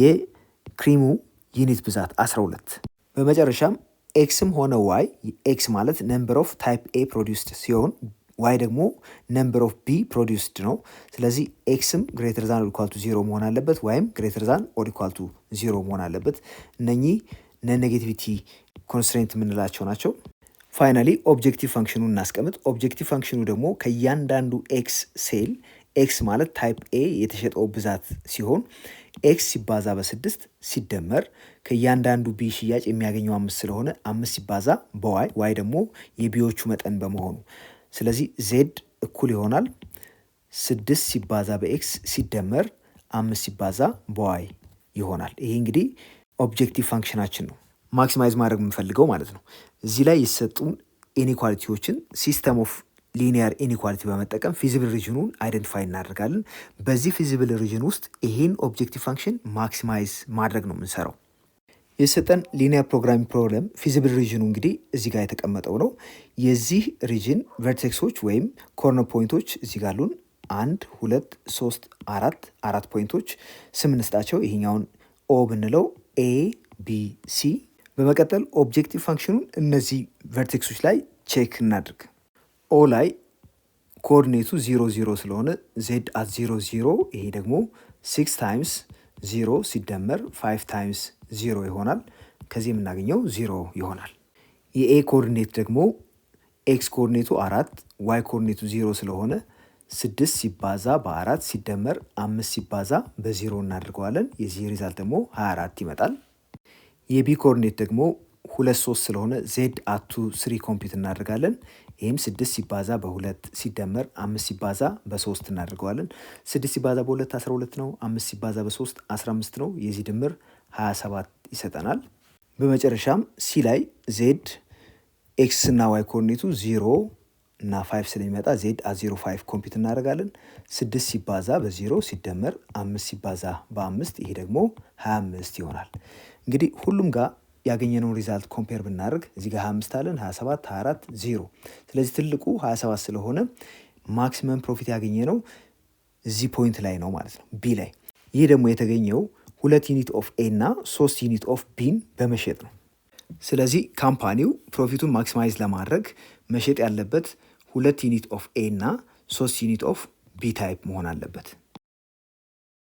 የክሪሙ ዩኒት ብዛት 12። በመጨረሻም ኤክስም ሆነ ዋይ ኤክስ ማለት ነምበር ኦፍ ታይፕ ኤ ፕሮዲውስድ ሲሆን ዋይ ደግሞ ነምበር ኦፍ ቢ ፕሮዲውስድ ነው። ስለዚህ ኤክስም ግሬተር ዛን ኦር ኢኳል ቱ 0 መሆን አለበት፣ ዋይም ግሬተር ዛን ኦር ኢኳል ቱ 0 መሆን አለበት። እነኚህ ነን ኔጌቲቪቲ ኮንስትሬንት የምንላቸው ናቸው። ፋይናሊ ኦብጀክቲቭ ፋንክሽኑን እናስቀምጥ። ኦብጀክቲቭ ፋንክሽኑ ደግሞ ከእያንዳንዱ ኤክስ ሴል ኤክስ ማለት ታይፕ ኤ የተሸጠው ብዛት ሲሆን ኤክስ ሲባዛ በ6 ሲደመር ከእያንዳንዱ ቢ ሽያጭ የሚያገኘው 5 ስለሆነ 5 ሲባዛ በዋይ ዋይ ደግሞ የቢዎቹ መጠን በመሆኑ ስለዚህ ዜድ እኩል ይሆናል 6 ሲባዛ በኤክስ ሲደመር 5 ሲባዛ በዋይ ይሆናል። ይሄ እንግዲህ ኦብጀክቲቭ ፋንክሽናችን ነው፣ ማክሲማይዝ ማድረግ የምንፈልገው ማለት ነው። እዚህ ላይ የተሰጡን ኢኒኳሊቲዎችን ሲስተም ኦፍ ሊኒየር ኢኒኳሊቲ በመጠቀም ፊዚብል ሪጅኑን አይደንቲፋይ እናደርጋለን። በዚህ ፊዚብል ሪጅን ውስጥ ይሄን ኦብጀክቲቭ ፋንክሽን ማክሲማይዝ ማድረግ ነው የምንሰራው። የሰጠን ሊኒየር ፕሮግራሚንግ ፕሮብለም ፊዚብል ሪጅኑ እንግዲህ እዚህ ጋር የተቀመጠው ነው። የዚህ ሪጅን ቨርቴክሶች ወይም ኮርነር ፖይንቶች እዚህ ጋር አሉን። 1 2 3 4 ፖይንቶች ስም እንስጣቸው። ይሄኛውን ኦ ብንለው ኤ ቢ ሲ። በመቀጠል ኦብጀክቲቭ ፋንክሽኑን እነዚህ ቨርቴክሶች ላይ ቼክ እናድርግ። ኦ ላይ ኮኦርዲኔቱ 0 0 ስለሆነ ዜድ አት 0 0፣ ይሄ ደግሞ 6 ታይምስ 0 ሲደመር 5 ታይምስ 0 ይሆናል። ከዚህ የምናገኘው 0 ይሆናል። የኤ ኮኦርዲኔት ደግሞ ኤክስ ኮኦርዲኔቱ 4 ዋይ ኮኦርዲኔቱ 0 ስለሆነ 6 ሲባዛ በ4 ሲደመር 5 ሲባዛ በ0 እናደርገዋለን። የዚህ ሪዛልት ደግሞ 24 ይመጣል። የቢ ኮኦርዲኔት ደግሞ 2 3 ስለሆነ ዜድ አቱ 3 ኮምፒውት እናደርጋለን። ይህም 6 ሲባዛ በ2 ሲደመር 5 ሲባዛ በ3 እናደርገዋለን። 6 ሲባዛ በ2 12 ነው። 5 ሲባዛ በ3 15 ነው። የዚህ ድምር 27 ይሰጠናል። በመጨረሻም ሲ ላይ ዜድ ኤክስ እና ዋይ ኮኦርዲኔቱ 0 እና 5 ስለሚመጣ ዜድ አ 0 5 ኮምፒውት እናደርጋለን። 6 ሲባዛ በ0 ሲደመር 5 ሲባዛ በ5 ይሄ ደግሞ 25 ይሆናል። እንግዲህ ሁሉም ጋር ያገኘነውን ሪዛልት ኮምፔር ብናደርግ እዚህ ጋር 25 አለን፣ 27 24 0። ስለዚህ ትልቁ 27 ስለሆነ ማክሲመም ፕሮፊት ያገኘነው እዚህ ፖይንት ላይ ነው ማለት ነው፣ ቢ ላይ። ይህ ደግሞ የተገኘው 2 ዩኒት ኦፍ ኤ እና 3 ዩኒት ኦፍ ቢን በመሸጥ ነው። ስለዚህ ካምፓኒው ፕሮፊቱን ማክሲማይዝ ለማድረግ መሸጥ ያለበት 2 ዩኒት ኦፍ ኤ እና 3 ዩኒት ኦፍ ቢ ታይፕ መሆን አለበት።